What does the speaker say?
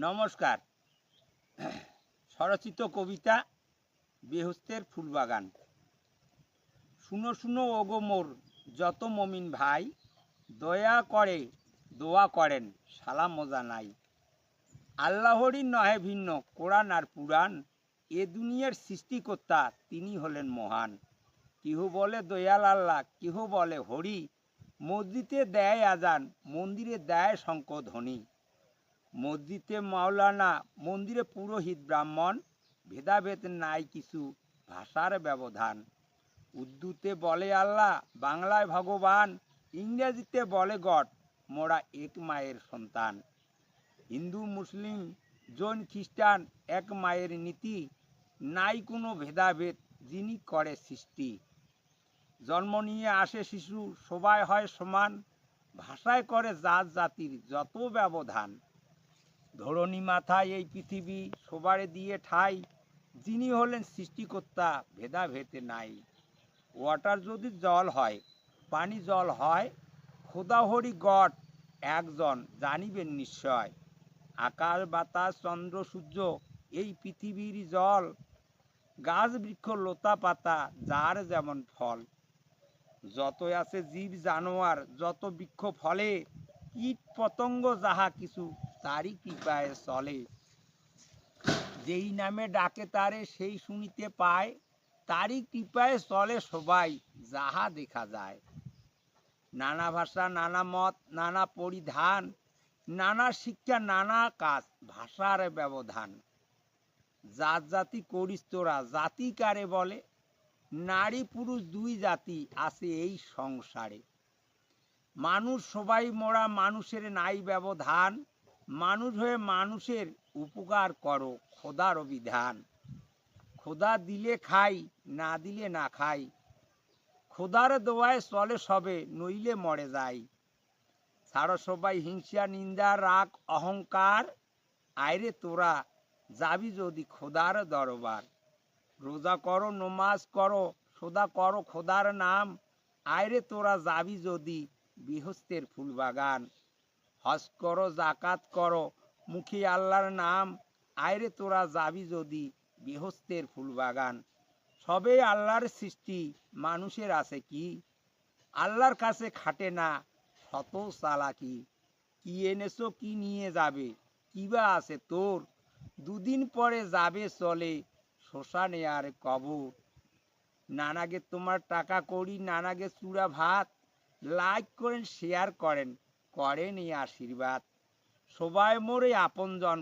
নমস্কার। স্বরচিত কবিতা বেহুস্তের ফুলবাগান। শুনো শুনো ওগো মোর যত মমিন ভাই, দয়া করে দোয়া করেন সালাম মজা নাই। আল্লাহরই নহে ভিন্ন কোরআন আর পুরাণ, এ দুনিয়ার সৃষ্টিকর্তা তিনি হলেন মহান। কেহ বলে দয়াল আল্লাহ, কেহ বলে হরি, মসজিদে দেয় আজান, মন্দিরে দেয় শঙ্খধ্বনি। মসজিদে মাওলানা, মন্দিরে পুরোহিত ব্রাহ্মণ, ভেদাভেদ নাই কিছু ভাষার ব্যবধান। উর্দুতে বলে আল্লাহ, বাংলায় ভগবান, ইংরেজিতে বলে গড, মোরা এক মায়ের সন্তান। হিন্দু মুসলিম জৈন খ্রিস্টান এক মায়ের নীতি, নাই কোনো ভেদাভেদ যিনি করে সৃষ্টি। জন্ম নিয়ে আসে শিশু, সবাই হয় সমান, ভাষায় করে জাত জাতির যত ব্যবধান। ধরণী মাথায় এই পৃথিবী সবারে দিয়ে ঠাই, যিনি হলেন সৃষ্টিকর্তা ভেদাভেদে নাই। ওয়াটার যদি জল হয়, পানি জল হয়, খোদা হরি গড একজন জানিবেন নিশ্চয়। আকাশ বাতাস চন্দ্র সূর্য এই পৃথিবীর জল, গাছ বৃক্ষ লতা পাতা যার যেমন ফল। যত আছে জীব জানোয়ার যত বৃক্ষ ফলে, কীট পতঙ্গ যাহা কিছু তারই কৃপায় চলে। যেই নামে ডাকে তারে সেই শুনিতে পায়, তারই কৃপায় চলে সবাই যাহা দেখা যায়। নানা ভাষা নানা মত নানা পরিধান, নানা শিক্ষা নানা কাজ ভাষার ব্যবধান। জাত জাতি করিস তোরা জাতি কারে বলে, নারী পুরুষ দুই জাতি আছে এই সংসারে। মানুষ সবাই মোরা মানুষের নাই ব্যবধান, মানুষ হয়ে মানুষের উপকার করো খোদার অভিধান। খোদা দিলে খাই না দিলে না খাই, খোদার দোয়ায় চলে সবে নইলে মরে যায়। ছাড়ো সবাই হিংসা নিন্দা রাগ অহংকার, আইরে তোরা যাবি যদি খোদার দরবার। রোজা করো নমাজ করো সদা করো খোদার নাম, আইরে তোরা যাবি যদি বেহুস্তের ফুলবাগান। হজ করো জাকাত করো মুখে আল্লাহর নাম, আইরে তোরা যাবি যদি বেহুস্তের ফুলবাগান। সবে আল্লাহর সৃষ্টি মানুষের আছে কি, আল্লাহর কাছে খাটে না শত চালাকি। কি এনেছো কি নিয়ে যাবে, কিবা আছে তোর, দুদিন পরে যাবে চলে শ্মশানে আর কবর। নানাগে তোমার টাকা কড়ি নানাগে চূড়া ভাত, লাইক করেন শেয়ার করেন করেন এই আশীর্বাদ। সবাই মোরে আপনজন